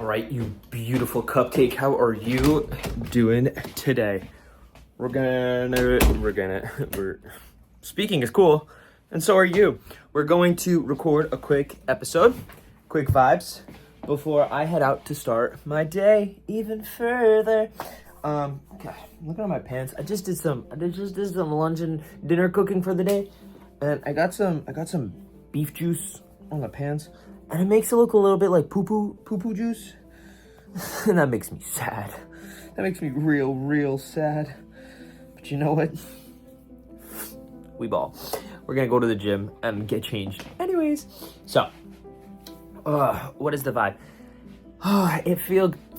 right, you beautiful cupcake. How are you doing today? Speaking is cool, and so are you. We're going to record a quick episode, quick vibes, before I head out to start my day even further. God, look at my pants. I just did some lunch and dinner cooking for the day, and I got some beef juice on my pants, and it makes it look a little bit like poo-poo juice, and that makes me sad. That makes me real sad. But you know what? We ball. We're gonna go to the gym and get changed. Anyways, so, what is the vibe? It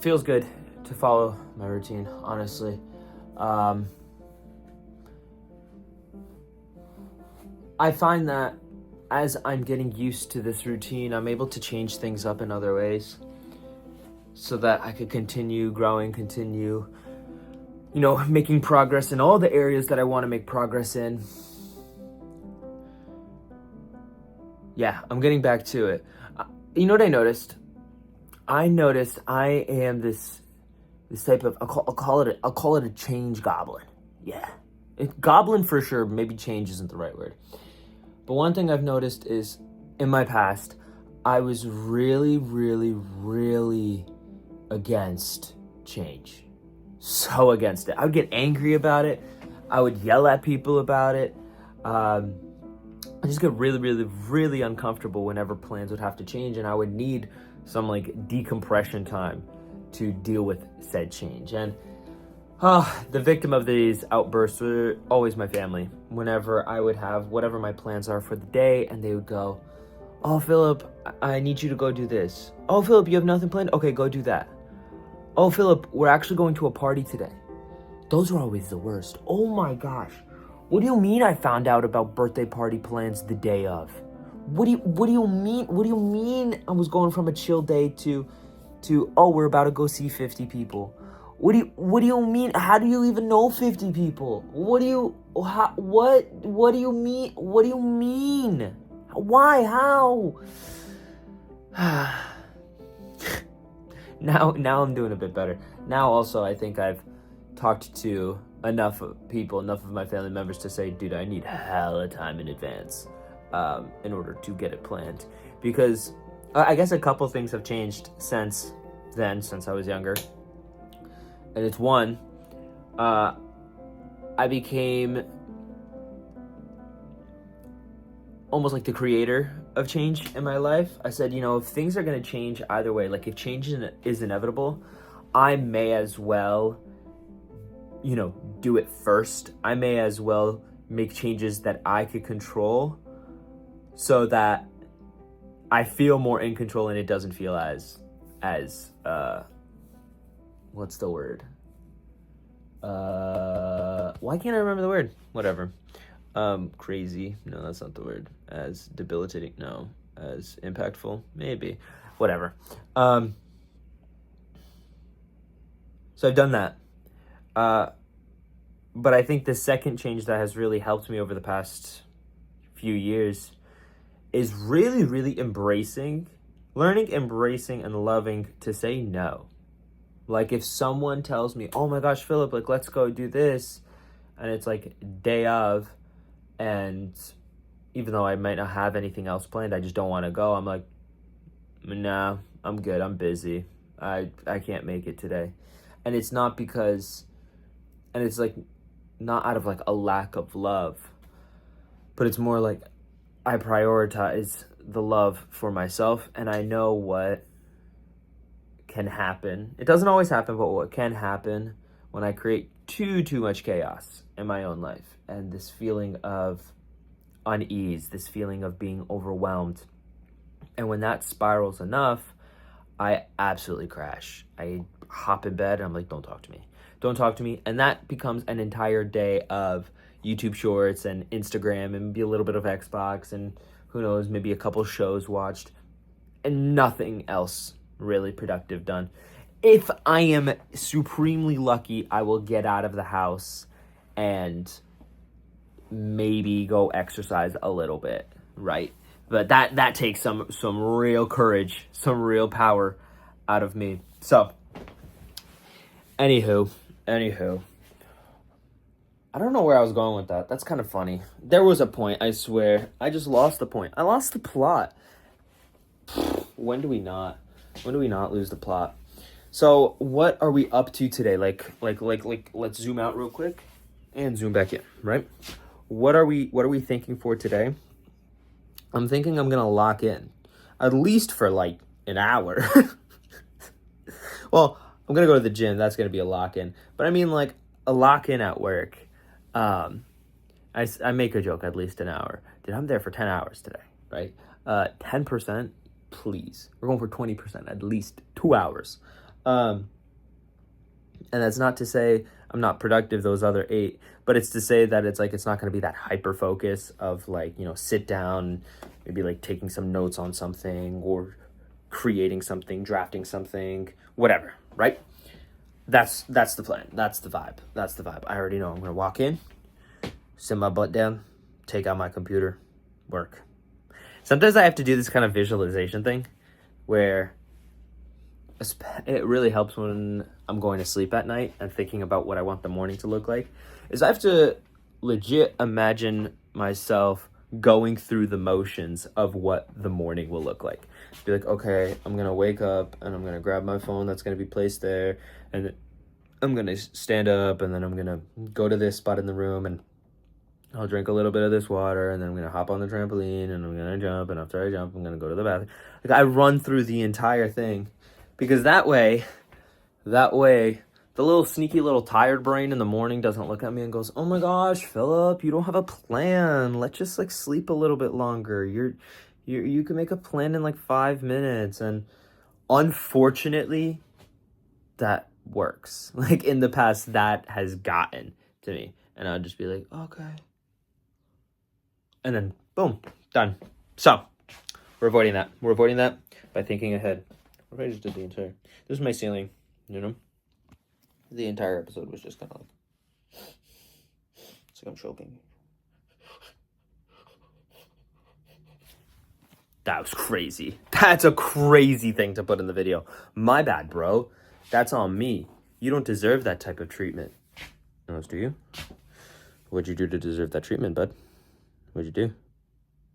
feels good to follow my routine, honestly. I find that as I'm getting used to this routine, I'm able to change things up in other ways so that I could continue growing, making progress in all the areas that I want to make progress in. Yeah, I'm getting back to it. You know what I noticed? I noticed I am this type of, I'll call it a change goblin. Yeah. Goblin for sure, maybe change isn't the right word. But one thing I've noticed is, in my past, I was really against change. So against it. I would get angry about it. I would yell at people about it. I just get really uncomfortable whenever plans would have to change, and I would need some decompression time to deal with said change. And the victim of these outbursts were always my family. Whenever I would have whatever my plans are for the day, and they would go, "Oh, Philip, I need you to go do this. Oh, Philip, you have nothing planned? Okay, go do that. Oh, Philip, we're actually going to a party today." Those were always the worst. Oh my gosh. What do you mean I found out about birthday party plans the day of? What do you mean? What do you mean I was going from a chill day to oh, we're about to go see 50 people? What do you mean? How do you even know 50 people? What do you mean? What do you mean? Why? How? Now I'm doing a bit better. Now also I think I've talked to enough people, enough of my family members to say, dude, I need hella time in advance in order to get it planned. Because I guess a couple things have changed since I was younger. And it's one, I became almost like the creator of change in my life. I said, if things are going to change either way, if change is inevitable, I may as well, do it first. I may as well make changes that I could control so that I feel more in control and it doesn't feel as what's the word? Why can't I remember the word? Whatever. Crazy. No, that's not the word. As debilitating. No. As impactful. Maybe. Whatever. So I've done that. But I think the second change that has really helped me over the past few years is really learning, embracing, and loving to say no. If someone tells me, oh my gosh, Philip, let's go do this, and it's day of, and even though I might not have anything else planned, I just don't want to go, I'm like, nah, I'm good, I'm busy, I can't make it today. And it's not because, and it's not out of a lack of love, but it's more I prioritize the love for myself, and I know what can happen. It doesn't always happen, but what can happen when I create too much chaos in my own life, and this feeling of unease, this feeling of being overwhelmed. And when that spirals enough, I absolutely crash. I hop in bed and I'm like, don't talk to me. And that becomes an entire day of YouTube shorts and Instagram and maybe a little bit of Xbox and who knows, maybe a couple shows watched and nothing else really productive done. If I am supremely lucky, I will get out of the house and maybe go exercise a little bit, right? But that takes some real courage, some real power. out of me. So, anywho, I don't know where I was going with that. That's kind of funny. There was a point, I swear. I just lost the point. I lost the plot. When do we not lose the plot? So, what are we up to today? Like, let's zoom out real quick and zoom back in, right? What are we thinking for today? I'm thinking I'm gonna lock in, at least for like an hour. Well, I'm gonna go to the gym. That's gonna be a lock in. But I mean, like a lock in at work. I make a joke, at least an hour. Dude, I'm there for 10 hours today, right? 10%, please. We're going for 20%, at least 2 hours. And that's not to say I'm not productive those other 8, but it's to say that it's like, it's not going to be that hyper focus of like, you know, sit down, maybe like taking some notes on something or creating something, drafting something, whatever, right? That's the plan. That's the vibe. I already know I'm going to walk in, sit my butt down, take out my computer, work. Sometimes I have to do this kind of visualization thing where it really helps when I'm going to sleep at night and thinking about what I want the morning to look like, is I have to legit imagine myself going through the motions of what the morning will look like. Be like, okay, I'm going to wake up and I'm going to grab my phone that's going to be placed there, and I'm going to stand up, and then I'm going to go to this spot in the room, and I'll drink a little bit of this water, and then I'm going to hop on the trampoline, and I'm going to jump, and after I jump, I'm going to go to the bathroom. Like, I run through the entire thing, because that way, the little sneaky little tired brain in the morning doesn't look at me and goes, oh my gosh, Philip, you don't have a plan. Let's just like sleep a little bit longer. You can make a plan in like 5 minutes. And unfortunately, that works. Like in the past, that has gotten to me. And I'll just be like, okay. And then boom, done. So we're avoiding that. We're avoiding that by thinking ahead. What if I just did the entire, this is my ceiling, you know? The entire episode was just kind of like, it's like I'm choking. That was crazy. That's a crazy thing to put in the video. My bad, bro. That's on me. You don't deserve that type of treatment. No, do you? What'd you do to deserve that treatment, bud? What'd you do?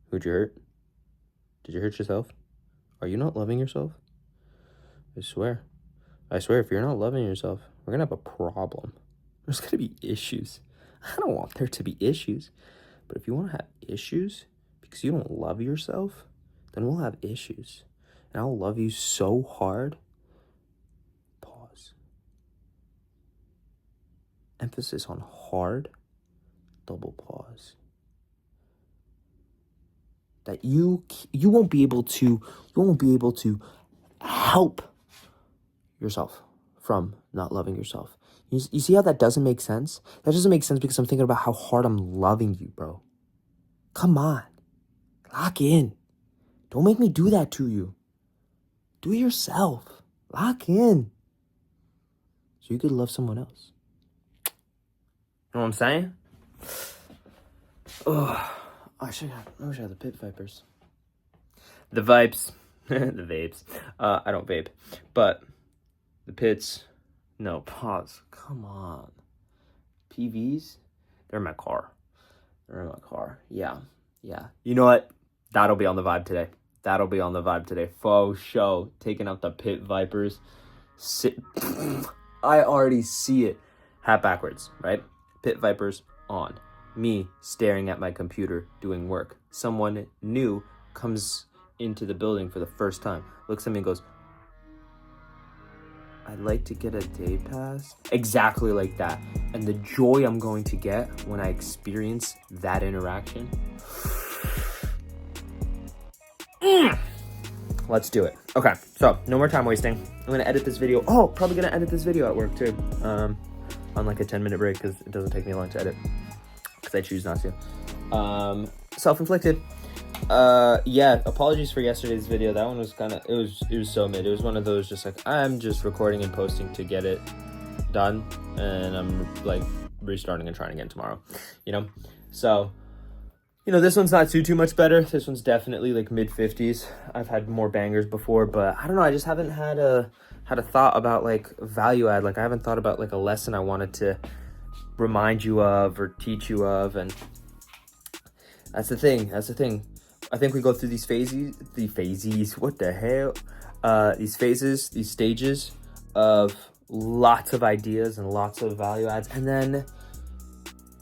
Who'd you hurt? Did you hurt yourself? Are you not loving yourself? I swear, if you're not loving yourself, we're gonna have a problem. There's gonna be issues. I don't want there to be issues. But if you want to have issues because you don't love yourself, then we'll have issues. And I'll love you so hard. Pause. Emphasis on hard, double pause. That you won't be able to help yourself from not loving yourself. You see how that doesn't make sense? That doesn't make sense because I'm thinking about how hard I'm loving you, bro. Come on. Lock in. Don't make me do that to you. Do it yourself. Lock in. So you could love someone else. You know what I'm saying? Oh, I wish I had the pit vipers. The vipes. The vapes. I don't vape. But the pits. No, pause. Come on. PVs? They're in my car. Yeah. You know what? That'll be on the vibe today. Faux show. Taking out the pit vipers. I already see it. Hat backwards, right? Pit vipers on. Me staring at my computer doing work. Someone new comes into the building for the first time. Looks at me and goes, I'd like to get a day pass. Exactly like that. And the joy I'm going to get when I experience that interaction. Let's do it. Okay, so no more time wasting. I'm going to edit this video. Oh, probably going to edit this video at work too. On like a 10-minute break because it doesn't take me long to edit. Because I choose not to. Self-inflicted. Yeah, apologies for yesterday's video. That one was kind of, it was so mid. It was one of those just like, I'm just recording and posting to get it done, and I'm like restarting and trying again tomorrow, you know? So, you know, this one's not too much better. This one's definitely like mid 50s. I've had more bangers before, but I don't know, I just haven't had a had a thought about like value add. Like I haven't thought about like a lesson I wanted to remind you of or teach you of. And that's the thing. I think we go through these phases, what the hell? These phases, these stages of lots of ideas and lots of value adds. And then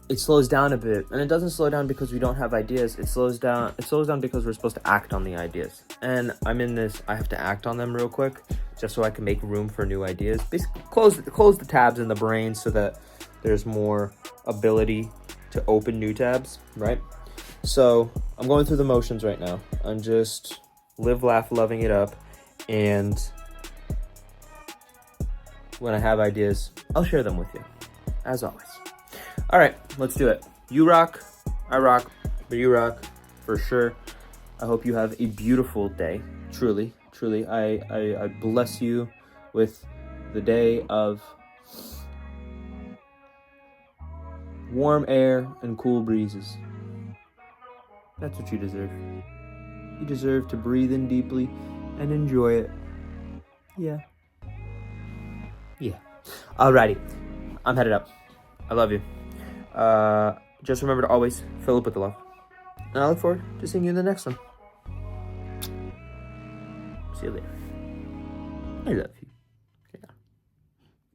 it slows down a bit. And it doesn't slow down because we don't have ideas. It slows down because we're supposed to act on the ideas. And I'm in this, I have to act on them real quick just so I can make room for new ideas. Basically close the tabs in the brain so that there's more ability to open new tabs, right? So I'm going through the motions right now. I'm just live, laugh, loving it up. And when I have ideas, I'll share them with you, as always. All right, let's do it. You rock, I rock, but you rock for sure. I hope you have a beautiful day. Truly, I bless you with the day of warm air and cool breezes. That's what you deserve. You deserve to breathe in deeply and enjoy it. Yeah. Alrighty. I'm headed up. I love you. Just remember to always fill up with the love. And I look forward to seeing you in the next one. See you later. I love you.